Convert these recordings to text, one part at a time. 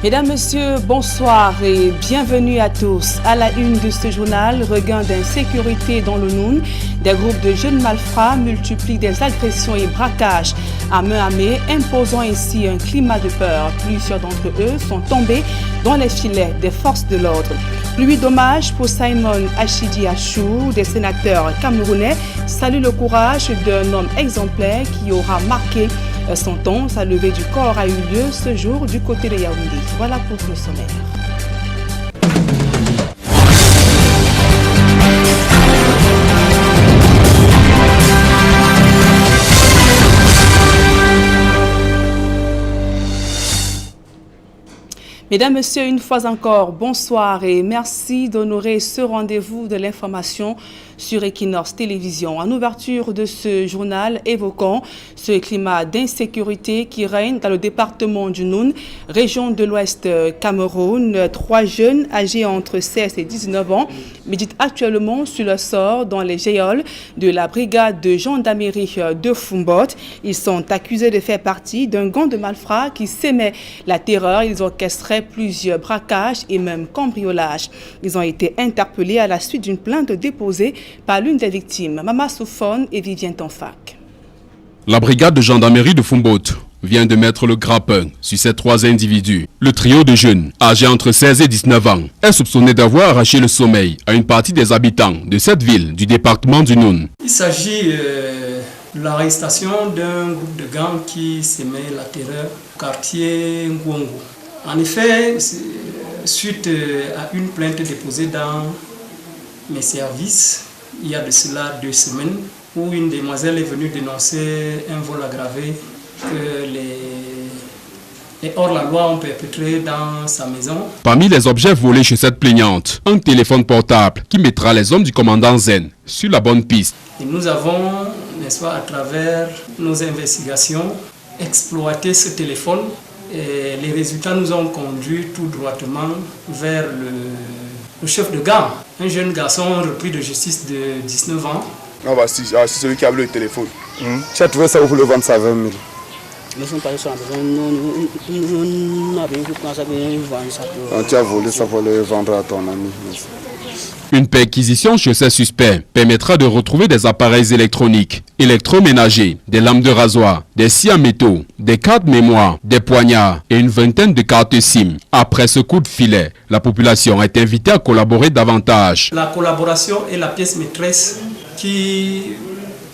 Mesdames, Messieurs, bonsoir et bienvenue à tous. À la une de ce journal, regain d'insécurité dans le Noun. Des groupes de jeunes malfrats multiplient des agressions et braquages à main armée, imposant ainsi un climat de peur. Plusieurs d'entre eux sont tombés dans les filets des forces de l'ordre. Pluie d'hommage pour Simon Achidi Achou. Des sénateurs camerounais saluent le courage d'un homme exemplaire qui aura marqué son temps. Sa levée du corps a eu lieu ce jour du côté de Yaoundé. Voilà pour le sommaire. Mesdames, Messieurs, une fois encore, bonsoir et merci d'honorer ce rendez-vous de l'information sur Equinox Télévision. En ouverture de ce journal, évoquons ce climat d'insécurité qui règne dans le département du Noun, région de l'Ouest Cameroun. 3 jeunes âgés entre 16 et 19 ans méditent actuellement sur le sort dans les geôles de la brigade de gendarmerie de Foumbot. Ils sont accusés de faire partie d'un gang de malfrats qui sémait la terreur. Ils orchestraient plusieurs braquages et même cambriolages. Ils ont été interpellés à la suite d'une plainte déposée par l'une des victimes, Mama Soufone et Vivien Tonfac. La brigade de gendarmerie de Foumbot vient de mettre le grappin sur ces 3 individus. Le trio de jeunes, âgés entre 16 et 19 ans, est soupçonné d'avoir arraché le sommeil à une partie des habitants de cette ville du département du Noun. Il s'agit de l'arrestation d'un groupe de gangs qui sémait la terreur au quartier Ngwongo. En effet, suite à une plainte déposée dans mes services, il y a de cela 2 semaines, où une demoiselle est venue dénoncer un vol aggravé que les hors-la-loi ont perpétré dans sa maison. Parmi les objets volés chez cette plaignante, un téléphone portable qui mettra les hommes du commandant Zen sur la bonne piste. Et nous avons, n'est-ce pas, à travers nos investigations, exploité ce téléphone. Et les résultats nous ont conduit tout droitement vers le chef de gang, un jeune garçon repris de justice de 19 ans. Ah bah c'est celui qui a le téléphone. Tu as trouvé ça où vous le vendez ça à 20 000? Nous sommes pas sur la maison, nous avons pensé vendre ça. Tu as volé ça pour le vendre à ton ami. Une perquisition chez ces suspects permettra de retrouver des appareils électroniques, électroménagers, des lames de rasoir, des scies à métaux, des cartes mémoire, des poignards et une vingtaine de cartes SIM. Après ce coup de filet, la population est invitée à collaborer davantage. La collaboration est la pièce maîtresse qui,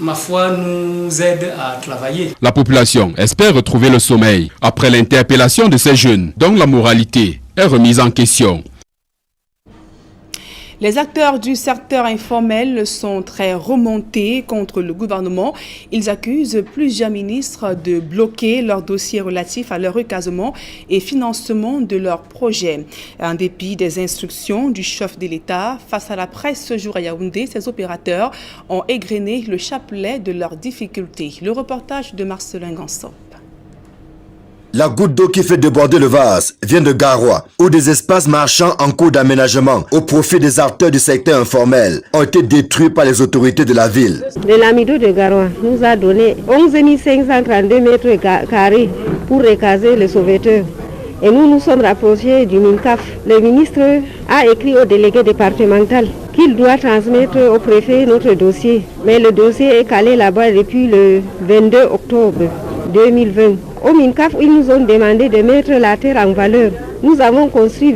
ma foi, nous aide à travailler. La population espère retrouver le sommeil après l'interpellation de ces jeunes dont la moralité est remise en question. Les acteurs du secteur informel sont très remontés contre le gouvernement. Ils accusent plusieurs ministres de bloquer leurs dossiers relatifs à leur recasement et financement de leurs projets. En dépit des instructions du chef de l'État, face à la presse ce jour à Yaoundé, ces opérateurs ont égrené le chapelet de leurs difficultés. Le reportage de Marcelin Gansop. La goutte d'eau qui fait déborder le vase vient de Garoua, où des espaces marchands en cours d'aménagement au profit des acteurs du secteur informel ont été détruits par les autorités de la ville. Le Lamido de Garoua nous a donné 11 532 mètres carrés pour recaser les sauveteurs. Et nous nous sommes rapprochés du MINCAF. Le ministre a écrit au délégué départemental qu'il doit transmettre au préfet notre dossier. Mais le dossier est calé là-bas depuis le 22 octobre 2020. Au MINCAF, ils nous ont demandé de mettre la terre en valeur. Nous avons construit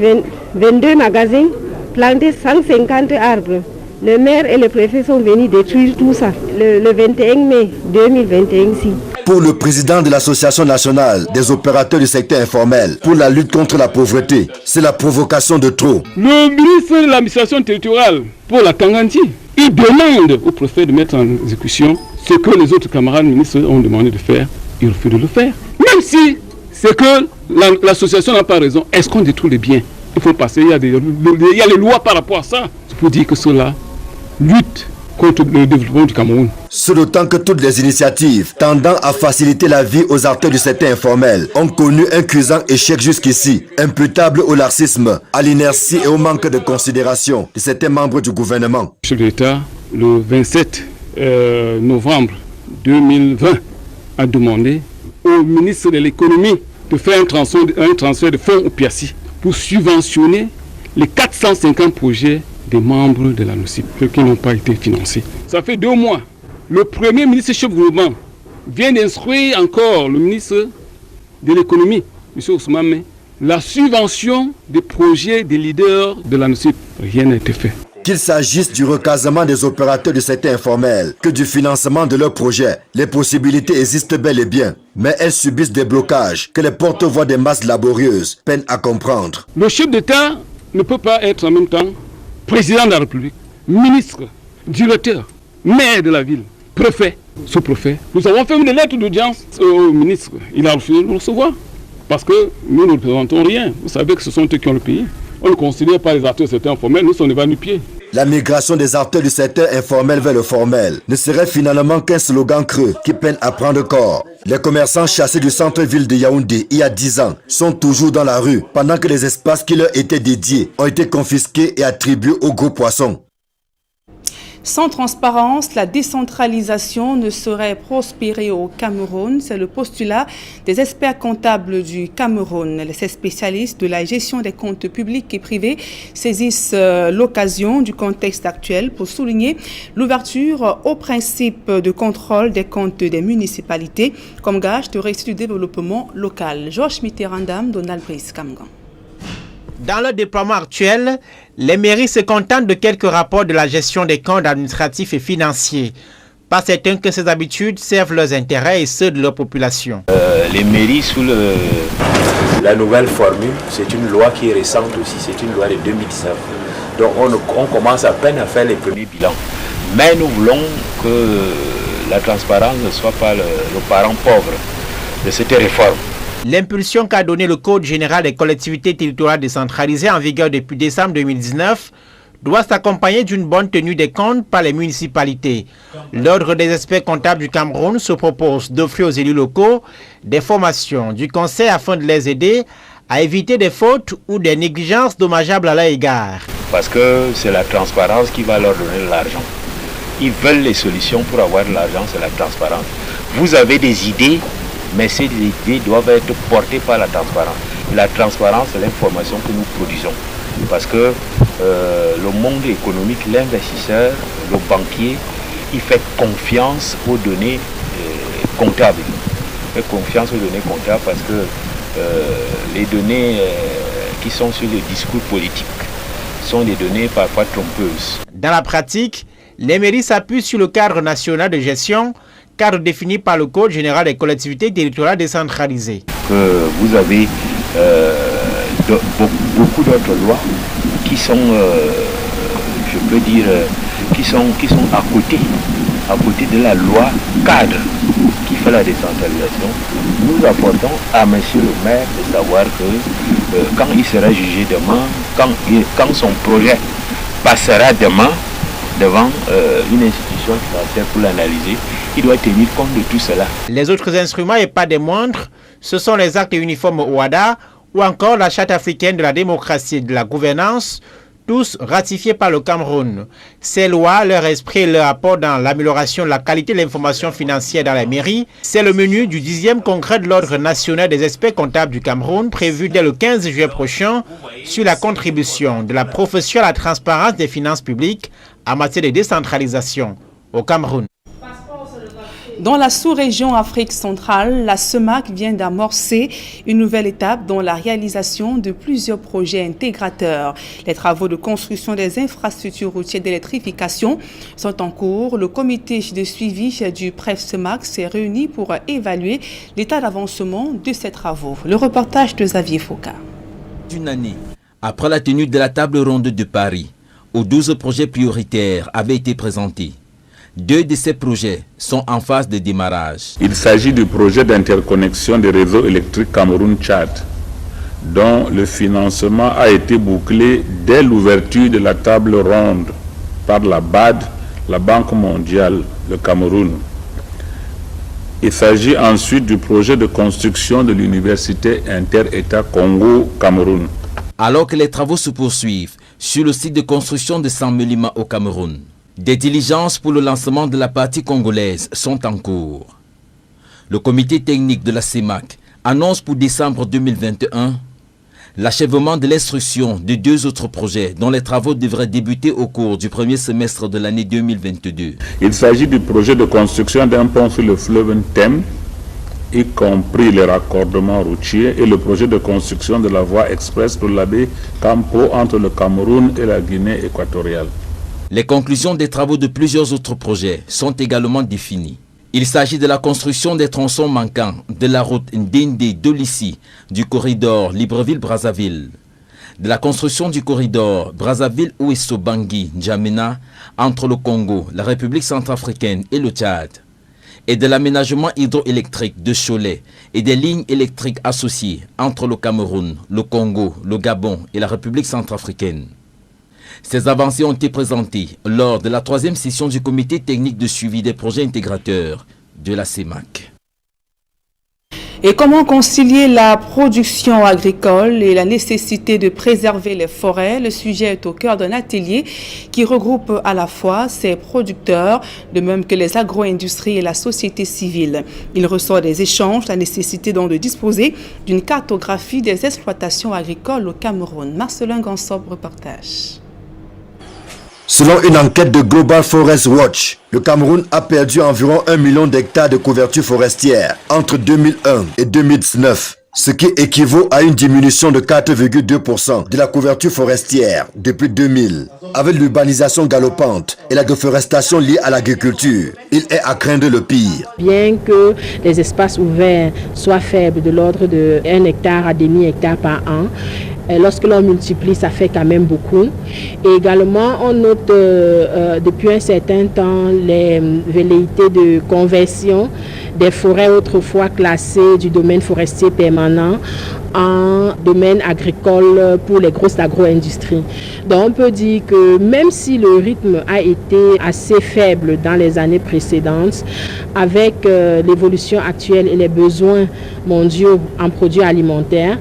22 magasins, planté 150 arbres. Le maire et le préfet sont venus détruire tout ça le 21 mai 2021 ici. Pour le président de l'Association nationale des opérateurs du secteur informel pour la lutte contre la pauvreté, c'est la provocation de trop. Le ministre de l'administration territoriale pour la Tanganti, il demande au préfet de mettre en exécution ce que les autres camarades ministres ont demandé de faire. Il refuse de le faire. Même si c'est que l'association n'a pas raison, est-ce qu'on détruit les biens? Il faut passer, il y a les lois par rapport à ça. Je peux dire que cela lutte contre le développement du Cameroun. C'est d'autant que toutes les initiatives tendant à faciliter la vie aux acteurs du secteur informel ont connu un cuisant échec jusqu'ici, imputable au laxisme, à l'inertie et au manque de considération de certains membres du gouvernement. Le chef de l'État, le 27 novembre 2020, a demandé au ministre de l'économie de faire un transfert de fonds au PIACI pour subventionner les 450 projets des membres de la NOCIP, ceux qui n'ont pas été financés. Ça fait 2 mois. Le premier ministre chef du gouvernement vient d'instruire encore le ministre de l'économie, M. Ousmane, la subvention des projets des leaders de la NOCIP. Rien n'a été fait. Qu'il s'agisse du recasement des opérateurs du secteur informel que du financement de leurs projets, les possibilités existent bel et bien, mais elles subissent des blocages que les porte-voix des masses laborieuses peinent à comprendre. Le chef d'État ne peut pas être en même temps président de la République, ministre, directeur, maire de la ville, préfet, sous-préfet. Nous avons fait une lettre d'audience au ministre. Il a refusé de nous recevoir parce que nous ne représentons rien. Vous savez que ce sont eux qui ont le pays. On ne considère pas les acteurs du secteur informel, nous sommes des va-nu-pieds. La migration des acteurs du secteur informel vers le formel ne serait finalement qu'un slogan creux qui peine à prendre corps. Les commerçants chassés du centre-ville de Yaoundé il y a 10 ans sont toujours dans la rue pendant que les espaces qui leur étaient dédiés ont été confisqués et attribués aux gros poissons. Sans transparence, la décentralisation ne saurait prospérer au Cameroun. C'est le postulat des experts comptables du Cameroun. Ces spécialistes de la gestion des comptes publics et privés saisissent l'occasion du contexte actuel pour souligner l'ouverture au principe de contrôle des comptes des municipalités comme gage de réussite du développement local. Georges Mitterrandam, Donald Brice Kamgan. Dans le déploiement actuel, les mairies se contentent de quelques rapports de la gestion des comptes administratifs et financiers. Pas certain que ces habitudes servent leurs intérêts et ceux de leur population. Les mairies sous la nouvelle formule, c'est une loi qui est récente aussi, c'est une loi de 2019. Donc on commence à peine à faire les premiers bilans. Mais nous voulons que la transparence ne soit pas le parent pauvre de cette réforme. L'impulsion qu'a donné le Code général des collectivités territoriales décentralisées en vigueur depuis décembre 2019 doit s'accompagner d'une bonne tenue des comptes par les municipalités. L'Ordre des experts comptables du Cameroun se propose d'offrir aux élus locaux des formations du conseil afin de les aider à éviter des fautes ou des négligences dommageables à leur égard. Parce que c'est la transparence qui va leur donner de l'argent. Ils veulent les solutions pour avoir de l'argent, c'est la transparence. Vous avez des idées, mais ces idées doivent être portées par la transparence. Et la transparence, c'est l'information que nous produisons. Parce que le monde économique, l'investisseur, le banquier, il fait confiance aux données comptables. Il fait confiance aux données comptables parce que les données qui sont sur les discours politiques sont des données parfois trompeuses. Dans la pratique, les mairies s'appuient sur le cadre national de gestion, cadre défini par le Code général des collectivités territoriales décentralisées. Vous avez beaucoup d'autres lois qui sont, je peux dire, qui sont à côté de la loi cadre qui fait la décentralisation. Nous apportons à monsieur le maire de savoir que quand il sera jugé demain, quand son projet passera demain devant une institution financière pour l'analyser, il doit tenir compte de tout cela. Les autres instruments, et pas des moindres, ce sont les actes uniformes OHADA ou encore la Charte africaine de la démocratie et de la gouvernance, tous ratifiés par le Cameroun. Ces lois, leur esprit et leur apport dans l'amélioration de la qualité de l'information financière dans les mairies, c'est le menu du 10e congrès de l'Ordre national des experts comptables du Cameroun, prévu dès le 15 juillet prochain, sur la contribution de la profession à la transparence des finances publiques en matière de décentralisation au Cameroun. Dans la sous-région Afrique centrale, la CEMAC vient d'amorcer une nouvelle étape dans la réalisation de plusieurs projets intégrateurs. Les travaux de construction des infrastructures routières d'électrification sont en cours. Le comité de suivi du PREF CEMAC s'est réuni pour évaluer l'état d'avancement de ces travaux. Le reportage de Xavier Foucault. Une année après la tenue de la table ronde de Paris, où 12 projets prioritaires avaient été présentés. 2 de ces projets sont en phase de démarrage. Il s'agit du projet d'interconnexion des réseaux électriques Cameroun-Tchad, dont le financement a été bouclé dès l'ouverture de la table ronde par la BAD, la Banque mondiale, le Cameroun. Il s'agit ensuite du projet de construction de l'université inter-État Congo-Cameroun. Alors que les travaux se poursuivent sur le site de construction de Saint-Mélima au Cameroun, des diligences pour le lancement de la partie congolaise sont en cours. Le comité technique de la CEMAC annonce pour décembre 2021 l'achèvement de l'instruction de 2 autres projets dont les travaux devraient débuter au cours du premier semestre de l'année 2022. Il s'agit du projet de construction d'un pont sur le fleuve Ntem, y compris les raccordements routiers, et le projet de construction de la voie express pour la baie Campo entre le Cameroun et la Guinée équatoriale. Les conclusions des travaux de plusieurs autres projets sont également définies. Il s'agit de la construction des tronçons manquants de la route Ndindi-Dolissi du corridor Libreville-Brazzaville, de la construction du corridor Brazzaville-Ouesso-Bangui-N'Djamena entre le Congo, la République centrafricaine et le Tchad, et de l'aménagement hydroélectrique de Cholet et des lignes électriques associées entre le Cameroun, le Congo, le Gabon et la République centrafricaine. Ces avancées ont été présentées lors de la 3e session du comité technique de suivi des projets intégrateurs de la CEMAC. Et comment concilier la production agricole et la nécessité de préserver les forêts? Le sujet est au cœur d'un atelier qui regroupe à la fois ces producteurs, de même que les agro-industries et la société civile. Il ressort des échanges la nécessité donc de disposer d'une cartographie des exploitations agricoles au Cameroun. Marcelin Gansop, reportage. Selon une enquête de Global Forest Watch, le Cameroun a perdu environ 1 million d'hectares de couverture forestière entre 2001 et 2019, ce qui équivaut à une diminution de 4,2% de la couverture forestière depuis 2000. Avec l'urbanisation galopante et la déforestation liée à l'agriculture, il est à craindre le pire. Bien que les espaces ouverts soient faibles, de l'ordre de 1 hectare à demi-hectare par an, lorsque l'on multiplie, ça fait quand même beaucoup. Et également, on note depuis un certain temps les velléités de conversion des forêts autrefois classées du domaine forestier permanent en domaine agricole pour les grosses agro-industries. Donc on peut dire que même si le rythme a été assez faible dans les années précédentes, avec l'évolution actuelle et les besoins mondiaux en produits alimentaires,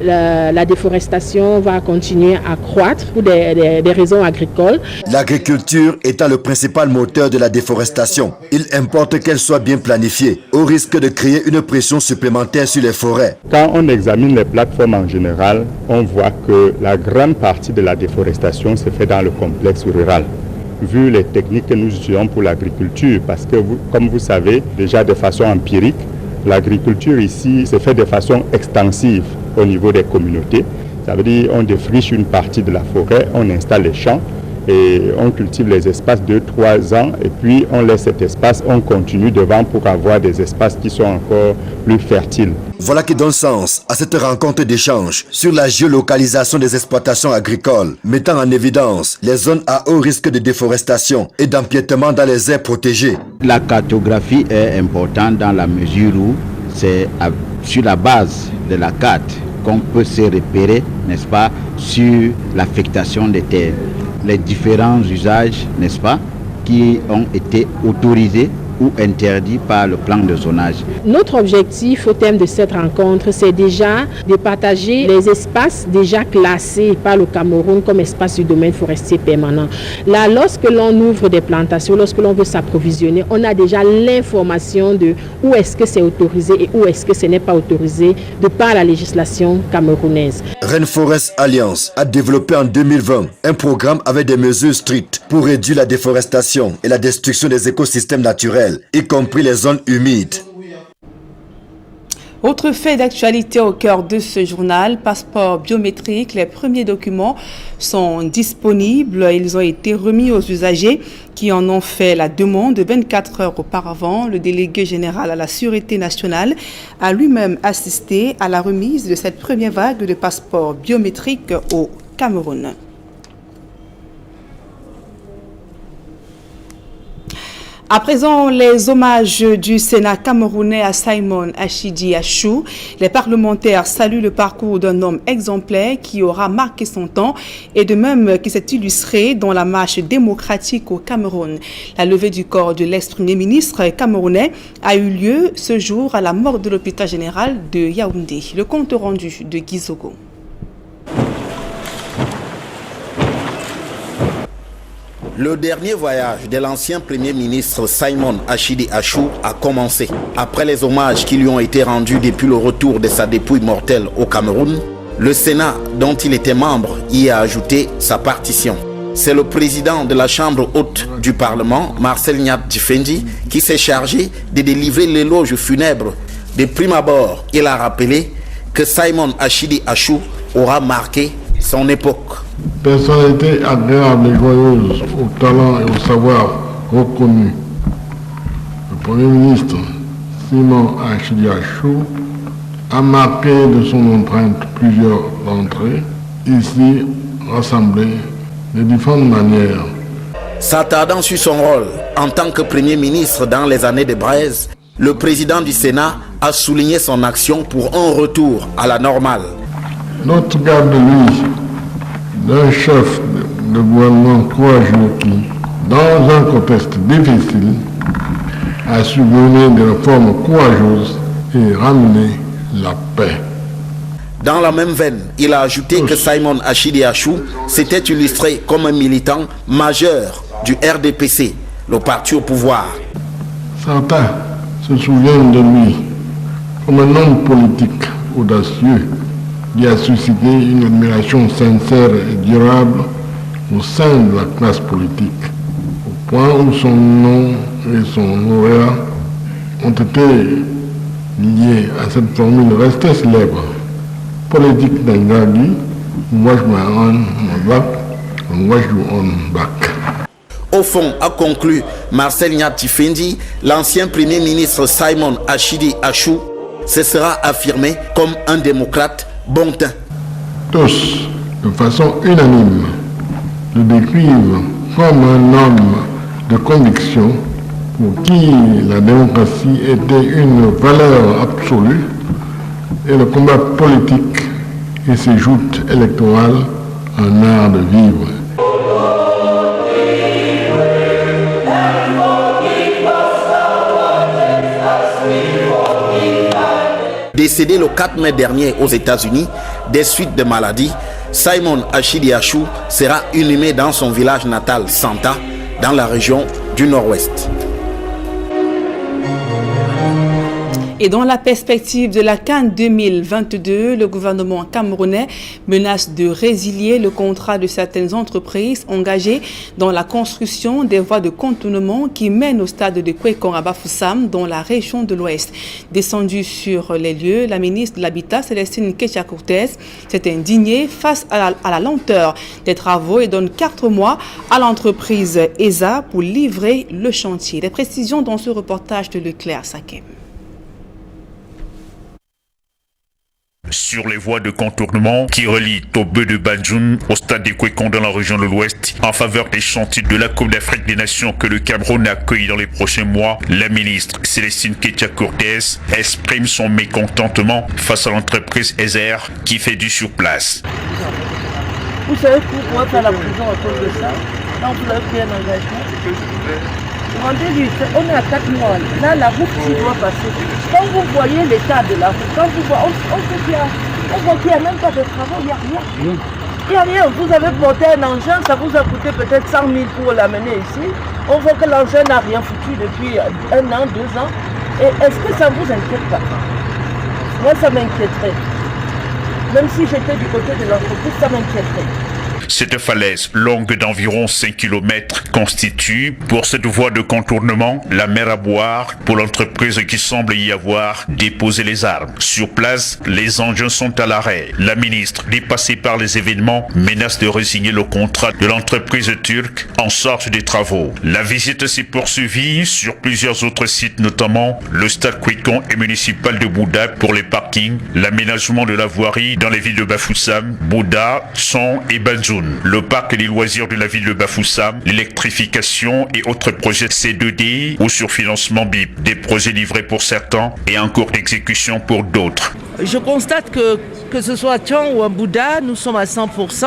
la déforestation va continuer à croître pour des raisons agricoles. L'agriculture étant le principal moteur de la déforestation, il importe qu'elle soit bien planifiée, au risque de créer une pression supplémentaire sur les forêts. Quand on examine les plateformes en général, on voit que la grande partie de la déforestation se fait dans le complexe rural. Vu les techniques que nous utilisons pour l'agriculture, parce que comme vous savez, déjà de façon empirique, l'agriculture ici se fait de façon extensive au niveau des communautés. Ça veut dire qu'on défriche une partie de la forêt, on installe les champs et on cultive les espaces 2-3 ans et puis on laisse cet espace, on continue devant pour avoir des espaces qui sont encore plus fertiles. Voilà qui donne sens à cette rencontre d'échange sur la géolocalisation des exploitations agricoles, mettant en évidence les zones à haut risque de déforestation et d'empiètement dans les aires protégées. La cartographie est importante dans la mesure où c'est sur la base de la carte qu'on peut se repérer, n'est-ce pas, sur l'affectation des terres, les différents usages, n'est-ce pas, qui ont été autorisés ou interdits par le plan de zonage. Notre objectif au terme de cette rencontre, c'est déjà de partager les espaces déjà classés par le Cameroun comme espaces du domaine forestier permanent. Là, lorsque l'on ouvre des plantations, lorsque l'on veut s'approvisionner, on a déjà l'information de où est-ce que c'est autorisé et où est-ce que ce n'est pas autorisé de par la législation camerounaise. Rainforest Alliance a développé en 2020 un programme avec des mesures strictes pour réduire la déforestation et la destruction des écosystèmes naturels, y compris les zones humides. Autre fait d'actualité au cœur de ce journal, passeport biométrique. Les premiers documents sont disponibles. Ils ont été remis aux usagers qui en ont fait la demande 24 heures auparavant. Le délégué général à la Sûreté nationale a lui-même assisté à la remise de cette première vague de passeports biométriques au Cameroun. À présent, les hommages du Sénat camerounais à Simon Achidi Achou. Les parlementaires saluent le parcours d'un homme exemplaire qui aura marqué son temps et de même qui s'est illustré dans la marche démocratique au Cameroun. La levée du corps de l'ex-premier ministre camerounais a eu lieu ce jour à la morgue de l'hôpital général de Yaoundé. Le compte rendu de Gizogo. Le dernier voyage de l'ancien Premier ministre Simon Achidi Achou a commencé. Après les hommages qui lui ont été rendus depuis le retour de sa dépouille mortelle au Cameroun, le Sénat, dont il était membre, y a ajouté sa partition. C'est le président de la Chambre haute du Parlement, Marcel Nyat Djifendi, qui s'est chargé de délivrer l'éloge funèbre. De prime abord, il a rappelé que Simon Achidi Achou aura marqué son époque. Personnalité agréable et joyeuse, au talent et au savoir reconnu. Le Premier ministre Simon Achidi Achou a marqué de son empreinte plusieurs entrées, ici rassemblées de différentes manières. S'attardant sur son rôle en tant que Premier ministre dans les années de braise, le président du Sénat a souligné son action pour un retour à la normale. Notre garde de lui, d'un chef de gouvernement courageux qui, dans un contexte difficile, a su mener des réformes courageuses et ramener la paix. Dans la même veine, il a ajouté que Simon Achidi Achou s'était illustré comme un militant majeur du RDPC, le parti au pouvoir. Certains se souviennent de lui comme un homme politique audacieux qui a suscité une admiration sincère et durable au sein de la classe politique, au point où son nom et son lauréat ont été liés à cette formule restée célèbre. Politique d'Angadi, Au fond, a conclu Marcel Nyat Djifendi, l'ancien Premier ministre Simon Achidi Achou se sera affirmé comme un démocrate bon teint. Tous, de façon unanime, le décrivent comme un homme de conviction pour qui la démocratie était une valeur absolue et le combat politique et ses joutes électorales un art de vivre. Décédé le 4 mai dernier aux États-Unis des suites de maladies, Simon Achidi Achou sera inhumé dans son village natal Santa, dans la région du Nord-Ouest. Et dans la perspective de la CAN 2022, le gouvernement camerounais menace de résilier le contrat de certaines entreprises engagées dans la construction des voies de contournement qui mènent au stade de Kwekong à Bafoussam, dans la région de l'Ouest. Descendue sur les lieux, la ministre de l'Habitat, Célestine Kétia-Cortez, s'est indignée face à la lenteur des travaux et donne 4 mois à l'entreprise ESA pour livrer le chantier. Les précisions dans ce reportage de Leclerc Sakem. Sur les voies de contournement qui relient Tobeu de Banjoun au stade de Kwekong dans la région de l'Ouest, en faveur des chantiers de la Coupe d'Afrique des Nations que le Cameroun accueille dans les prochains mois, la ministre Célestine Kétia-Cortez exprime son mécontentement face à l'entreprise ESER qui fait du surplace. Vous savez pourquoi faire la prison à cause de ça? Non, vous avez pris un engagement. Rendez-lui, on est à 4 mois. Là, la route s'y doit passer. Quand vous voyez l'état de la route, quand vous voyez, on voit qu'il n'y a même pas de travaux, il n'y a rien. Il n'y a rien. Vous avez porté un engin, ça vous a coûté peut-être 100 000 pour l'amener ici. On voit que l'engin n'a rien foutu depuis 1 an, 2 ans. Et est-ce que ça ne vous inquiète pas? Moi, ça m'inquiéterait. Même si j'étais du côté de l'entreprise, ça m'inquiéterait. Cette falaise longue d'environ 5 km constitue pour cette voie de contournement la mer à boire pour l'entreprise qui semble y avoir déposé les armes. Sur place, les engins sont à l'arrêt. La ministre, dépassée par les événements, menace de résigner le contrat de l'entreprise turque en sorte des travaux. La visite s'est poursuivie sur plusieurs autres sites, notamment le stade Kwekong et municipal de Bouda pour les parkings, l'aménagement de la voirie dans les villes de Bafoussam, Bouda, Son et Banjoun. Le parc des loisirs de la ville de Bafoussam, l'électrification et autres projets C2D ou sur financement BIP, des projets livrés pour certains et en cours d'exécution pour d'autres. Je constate que ce soit à Tian ou à Bouda, nous sommes à 100%.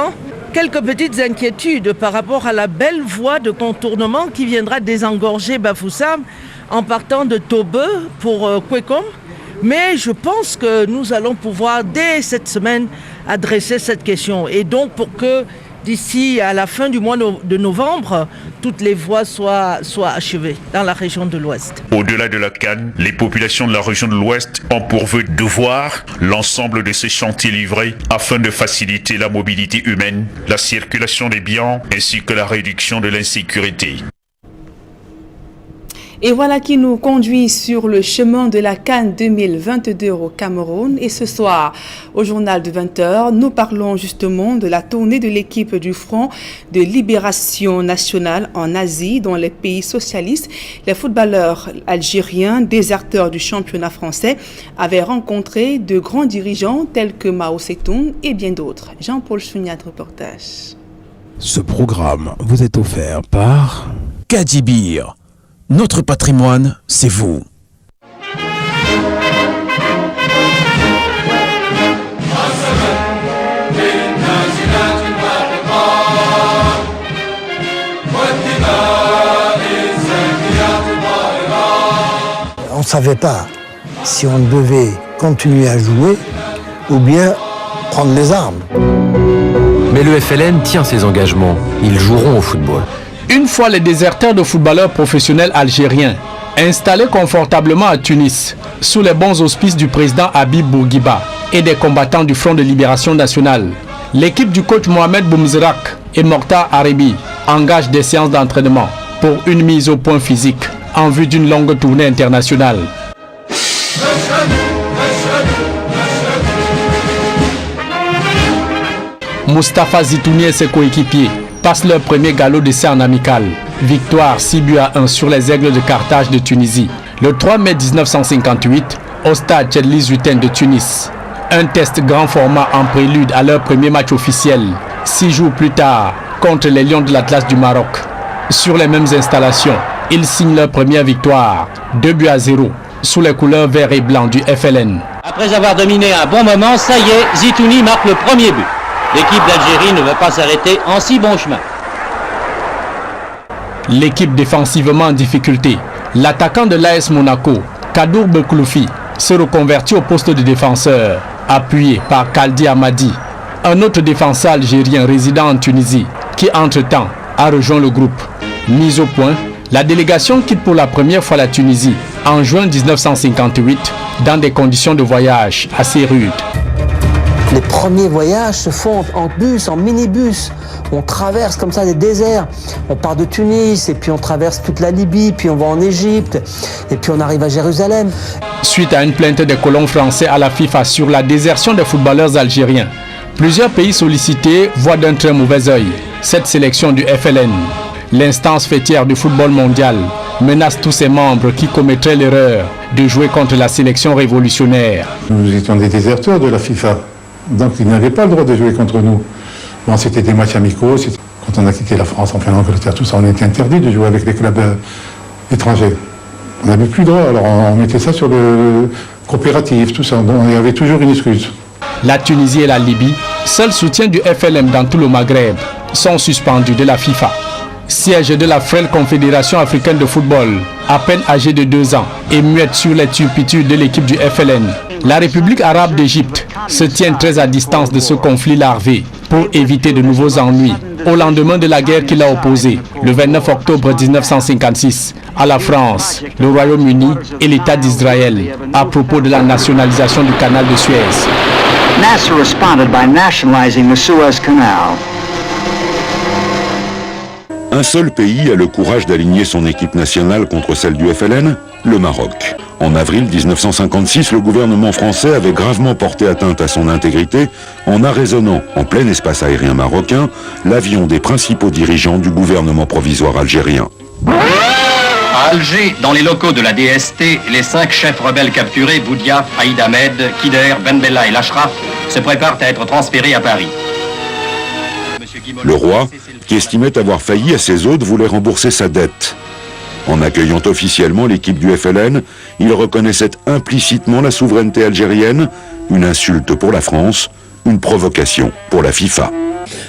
Quelques petites inquiétudes par rapport à la belle voie de contournement qui viendra désengorger Bafoussam en partant de Tobeu pour Kwekong. Mais je pense que nous allons pouvoir, dès cette semaine, adresser cette question. Et donc, pour que d'ici à la fin du mois de novembre, toutes les voies soient achevées dans la région de l'Ouest. Au-delà de la CAN, les populations de la région de l'Ouest ont pour vœu de voir l'ensemble de ces chantiers livrés afin de faciliter la mobilité humaine, la circulation des biens ainsi que la réduction de l'insécurité. Et voilà qui nous conduit sur le chemin de la CAN 2022 au Cameroun. Et ce soir, au journal de 20h, nous parlons justement de la tournée de l'équipe du Front de Libération Nationale en Asie, dans les pays socialistes. Les footballeurs algériens, déserteurs du championnat français, avaient rencontré de grands dirigeants tels que Mao Tse-tung et bien d'autres. Jean-Paul Chouniat, reportage. Ce programme vous est offert par Kadibir. Notre patrimoine, c'est vous. On ne savait pas si on devait continuer à jouer ou bien prendre les armes. Mais le FLN tient ses engagements. Ils joueront au football. Une fois les déserteurs de footballeurs professionnels algériens installés confortablement à Tunis, sous les bons auspices du président Habib Bourguiba et des combattants du Front de Libération Nationale, l'équipe du coach Mohamed Boumzrak et Mokhtar Harebi engage des séances d'entraînement pour une mise au point physique en vue d'une longue tournée internationale. Moustapha Zitouni et ses coéquipiers passent leur premier galop d'essai en amical. Victoire 6-1 sur les Aigles de Carthage de Tunisie, le 3 mai 1958, au stade Tchedlis Hutain de Tunis. Un test grand format en prélude à leur premier match officiel, 6 jours plus tard, contre les Lions de l'Atlas du Maroc. Sur les mêmes installations, ils signent leur première victoire, 2-0, sous les couleurs vert et blanc du FLN. Après avoir dominé un bon moment, ça y est, Zitouni marque le premier but. L'équipe d'Algérie ne veut pas s'arrêter en si bon chemin. L'équipe défensivement en difficulté, l'attaquant de l'AS Monaco, Kadour Bekloufi, se reconvertit au poste de défenseur, appuyé par Kaldi Amadi, un autre défenseur algérien résidant en Tunisie, qui entre-temps a rejoint le groupe. Mise au point, la délégation quitte pour la première fois la Tunisie en juin 1958 dans des conditions de voyage assez rudes. Les premiers voyages se font en bus, en minibus. On traverse comme ça des déserts. On part de Tunis et puis on traverse toute la Libye, puis on va en Égypte et puis on arrive à Jérusalem. Suite à une plainte des colons français à la FIFA sur la désertion des footballeurs algériens, plusieurs pays sollicités voient d'un très mauvais œil cette sélection du FLN. L'instance fêtière du football mondial menace tous ses membres qui commettraient l'erreur de jouer contre la sélection révolutionnaire. Nous étions des déserteurs de la FIFA. Donc ils n'avaient pas le droit de jouer contre nous. Bon, c'était des matchs amicaux. Quand on a quitté la France, enfin l'Angleterre, tout ça, on était interdit de jouer avec les clubs étrangers. On n'avait plus le droit, alors on mettait ça sur le coopératif, tout ça. Donc il y avait toujours une excuse. La Tunisie et la Libye, seul soutien du FLM dans tout le Maghreb, sont suspendus de la FIFA. Siège de la frêle Confédération africaine de football, à peine âgée de 2 ans et muette sur les turpitudes de l'équipe du FLN, la République arabe d'Égypte se tient très à distance de ce conflit larvé pour éviter de nouveaux ennuis au lendemain de la guerre qui l'a opposé, le 29 octobre 1956, à la France, le Royaume-Uni et l'État d'Israël à propos de la nationalisation du canal de Suez. NASA responded by nationalizing the Suez Canal. Un seul pays a le courage d'aligner son équipe nationale contre celle du FLN, le Maroc. En avril 1956, le gouvernement français avait gravement porté atteinte à son intégrité en arraisonnant, en plein espace aérien marocain, l'avion des principaux dirigeants du gouvernement provisoire algérien. À Alger, dans les locaux de la DST, les 5 chefs rebelles capturés, Boudiaf, Aïd Ahmed, Kider, Ben Bella et Lashraf, se préparent à être transférés à Paris. Le roi, qui estimait avoir failli à ses hôtes, voulait rembourser sa dette. En accueillant officiellement l'équipe du FLN, il reconnaissait implicitement la souveraineté algérienne, une insulte pour la France, une provocation pour la FIFA.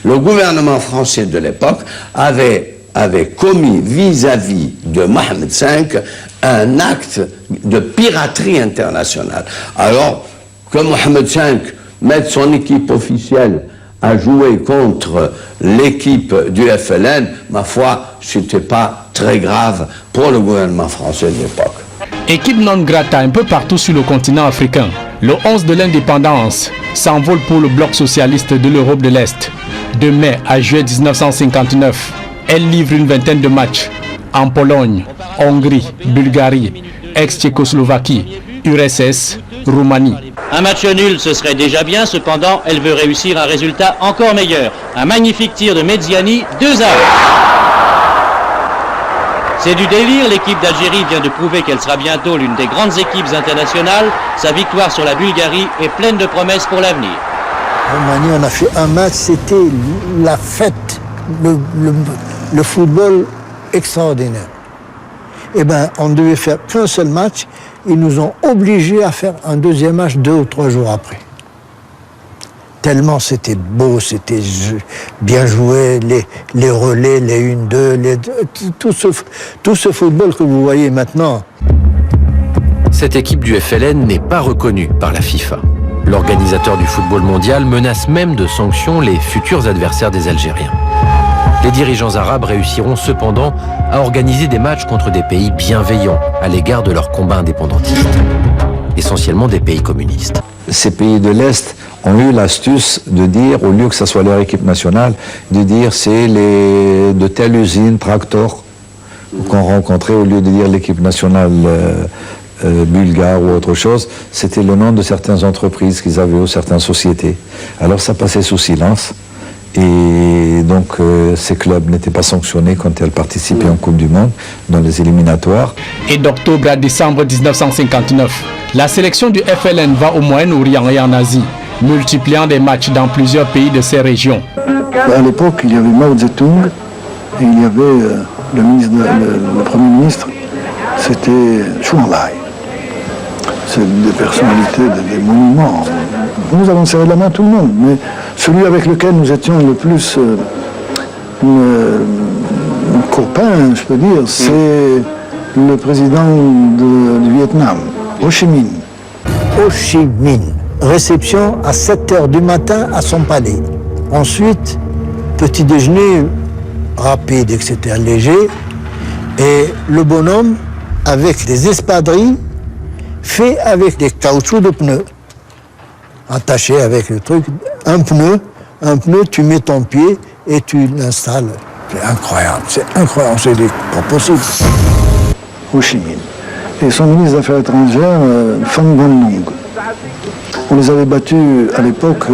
Le gouvernement français de l'époque avait commis vis-à-vis de Mohamed V un acte de piraterie internationale. Alors que Mohamed V mette son équipe officielle à jouer contre l'équipe du FLN, ma foi, ce n'était pas très grave pour le gouvernement français de l'époque. Équipe non grata un peu partout sur le continent africain, le 11 de l'indépendance s'envole pour le bloc socialiste de l'Europe de l'Est. De mai à juillet 1959, elle livre une vingtaine de matchs en Pologne, Hongrie, Bulgarie, ex-Tchécoslovaquie, URSS, Roumanie. Un match nul, ce serait déjà bien, cependant, elle veut réussir un résultat encore meilleur. Un magnifique tir de Medziani, 2-1. C'est du délire, l'équipe d'Algérie vient de prouver qu'elle sera bientôt l'une des grandes équipes internationales. Sa victoire sur la Bulgarie est pleine de promesses pour l'avenir. En Roumanie, on a fait un match, c'était la fête, le football extraordinaire. Eh bien, on devait faire qu'un seul match, ils nous ont obligés à faire un deuxième match 2 ou 3 jours après. Tellement c'était beau, c'était bien joué, les relais, les 1-2, tout ce football que vous voyez maintenant. Cette équipe du FLN n'est pas reconnue par la FIFA. L'organisateur du football mondial menace même de sanctions les futurs adversaires des Algériens. Les dirigeants arabes réussiront cependant à organiser des matchs contre des pays bienveillants à l'égard de leur combat indépendantiste, essentiellement des pays communistes. Ces pays de l'Est ont eu l'astuce de dire, au lieu que ce soit leur équipe nationale, de dire c'est de telle usine, Tractor, qu'on rencontrait, au lieu de dire l'équipe nationale bulgare ou autre chose, c'était le nom de certaines entreprises qu'ils avaient ou certaines sociétés. Alors ça passait sous silence. Et donc ces clubs n'étaient pas sanctionnés quand elles participaient en Coupe du Monde, dans les éliminatoires. Et d'octobre à décembre 1959, la sélection du FLN va au Moyen-Orient et en Asie, multipliant des matchs dans plusieurs pays de ces régions. À l'époque, il y avait Mao Zedong et il y avait le Premier ministre, c'était Chou Enlai. C'est des personnalités, des monuments. Nous avons serré la main à tout le monde, mais celui avec lequel nous étions le plus copains, je peux dire, c'est le président du Vietnam, Ho Chi Minh. Ho Chi Minh, réception à 7h du matin à son palais. Ensuite, petit déjeuner rapide, etc., léger, et le bonhomme avec des espadrilles fait avec des caoutchoucs de pneus, attaché avec le truc, un pneu, tu mets ton pied et tu l'installes. C'est incroyable, c'est pas possible. Ho Chi Minh. Et son ministre des Affaires étrangères, Pham Van Long. On les avait battus à l'époque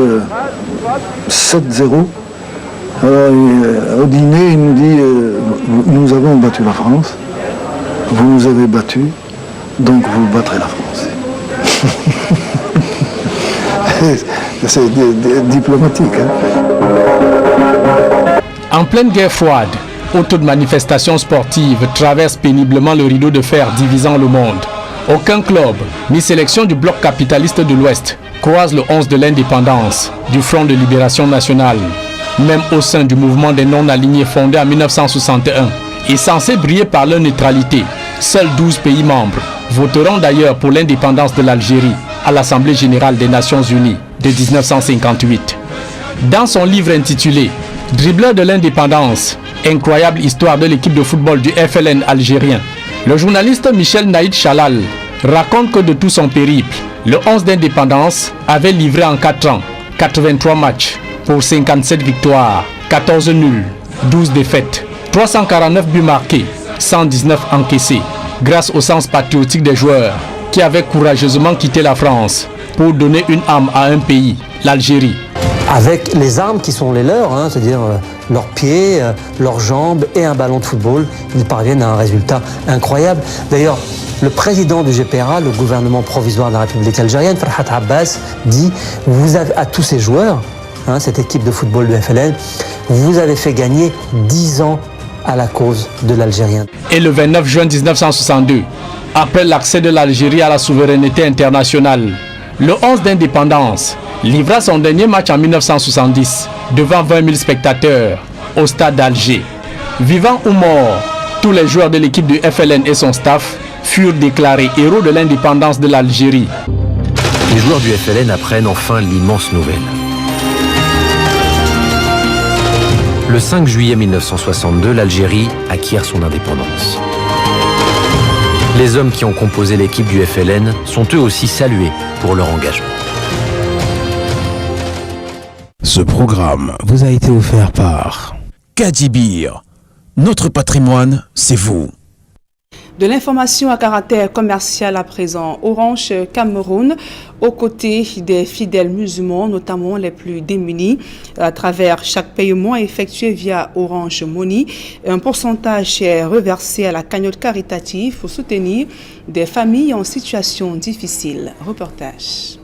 7-0. Alors, au dîner, il nous dit nous avons battu la France, vous nous avez battus, donc vous battrez la France. C'est diplomatique. En pleine guerre froide, autant de manifestations sportives traversent péniblement le rideau de fer divisant le monde. Aucun club, ni sélection du bloc capitaliste de l'Ouest, croise le 11 de l'indépendance du Front de Libération Nationale. Même au sein du mouvement des non-alignés fondé en 1961 et censé briller par leur neutralité, seuls 12 pays membres voteront d'ailleurs pour l'indépendance de l'Algérie à l'Assemblée générale des Nations unies de 1958. Dans son livre intitulé « Dribbleur de l'indépendance, incroyable histoire de l'équipe de football du FLN algérien », le journaliste Michel Naïd Chalal raconte que de tout son périple, le 11 d'indépendance avait livré en 4 ans 83 matchs pour 57 victoires, 14 nuls, 12 défaites, 349 buts marqués, 119 encaissés, grâce au sens patriotique des joueurs qui avaient courageusement quitté la France pour donner une âme à un pays, l'Algérie. Avec les armes qui sont les leurs, c'est-à-dire leurs pieds, leurs jambes et un ballon de football, ils parviennent à un résultat incroyable. D'ailleurs, le président du GPRA, le gouvernement provisoire de la République algérienne, Farhat Abbas, dit vous avez, à tous ces joueurs, cette équipe de football du FLN, vous avez fait gagner 10 ans à la cause de l'Algérien. Et le 29 juin 1962, après l'accès de l'Algérie à la souveraineté internationale, le 11 d'indépendance livra son dernier match en 1970 devant 20 000 spectateurs au stade d'Alger. Vivants ou morts, tous les joueurs de l'équipe du FLN et son staff furent déclarés héros de l'indépendance de l'Algérie. Les joueurs du FLN apprennent enfin l'immense nouvelle. Le 5 juillet 1962, l'Algérie acquiert son indépendance. Les hommes qui ont composé l'équipe du FLN sont eux aussi salués pour leur engagement. Ce programme vous a été offert par Kadibir. Notre patrimoine, c'est vous. De l'information à caractère commercial à présent, Orange Cameroun, aux côtés des fidèles musulmans, notamment les plus démunis, à travers chaque paiement effectué via Orange Money, un pourcentage est reversé à la cagnotte caritative pour soutenir des familles en situation difficile. Reportage.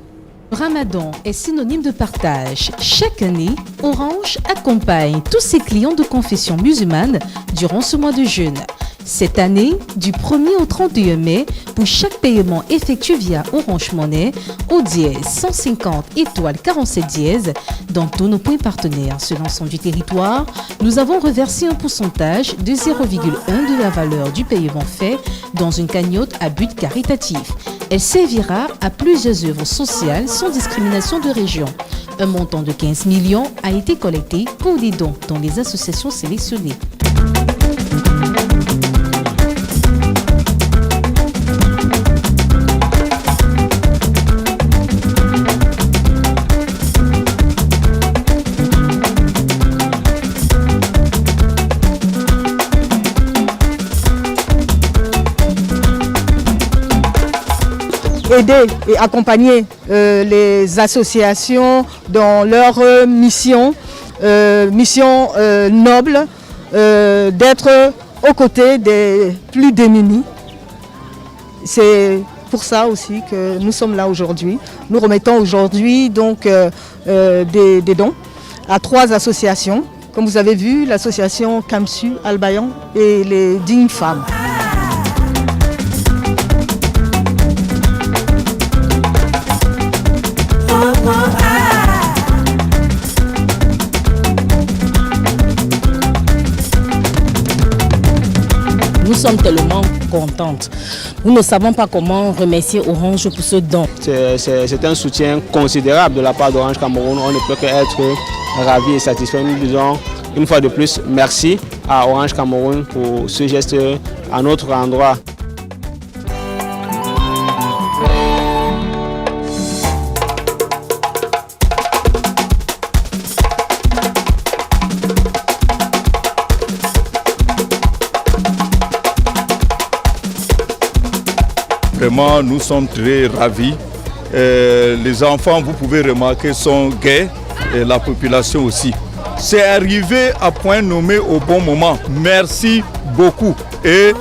Ramadan est synonyme de partage. Chaque année, Orange accompagne tous ses clients de confession musulmane durant ce mois de jeûne. Cette année, du 1er au 31 mai, pour chaque paiement effectué via Orange Money, au dièse 150 étoiles 47 dièse, dans tous nos points partenaires sur l'ensemble du territoire, nous avons reversé un pourcentage de 0,1 de la valeur du paiement fait dans une cagnotte à but caritatif. Elle servira à plusieurs œuvres sociales sans discrimination de région. Un montant de 15 millions a été collecté pour des dons dans les associations sélectionnées. Aider et accompagner les associations dans leur mission noble d'être aux côtés des plus démunis. C'est pour ça aussi que nous sommes là aujourd'hui. Nous remettons aujourd'hui donc des dons à 3 associations. Comme vous avez vu, l'association Kamsu Albayan et les Dignes Femmes. Nous sommes tellement contentes. Nous ne savons pas comment remercier Orange pour ce don. C'est un soutien considérable de la part d'Orange Cameroun. On ne peut qu'être ravis et satisfaits. Nous disons une fois de plus merci à Orange Cameroun pour ce geste à notre endroit. Vraiment, nous sommes très ravis. Les enfants, vous pouvez remarquer, sont gais et la population aussi. C'est arrivé à point nommé au bon moment. Merci beaucoup et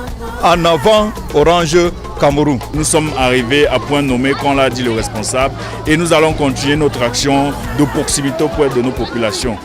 en avant Orange Cameroun. Nous sommes arrivés à point nommé, comme l'a dit le responsable, et nous allons continuer notre action de proximité auprès de nos populations.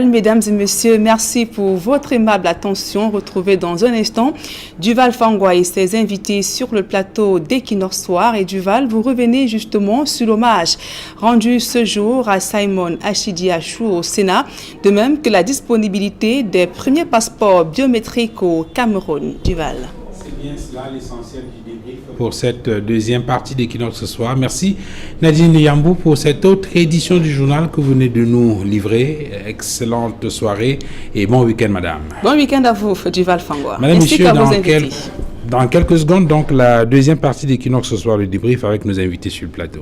Mesdames et messieurs, merci pour votre aimable attention. Retrouvez dans un instant Duval Fangwa et ses invités sur le plateau d'Equinoxe Soir. Et Duval, vous revenez justement sur l'hommage rendu ce jour à Simon Achidi Achou au Sénat, de même que la disponibilité des premiers passeports biométriques au Cameroun. Duval. C'est bien cela l'essentiel du débrief pour cette deuxième partie d'Equinoxe ce soir. Merci Nadine Yambou pour cette autre édition du journal que vous venez de nous livrer. Excellente soirée et bon week-end madame. Bon week-end à vous Duval Fangwa. Madame, monsieur, dans quelques secondes, donc la deuxième partie d'Equinoxe ce soir, le débrief avec nos invités sur le plateau.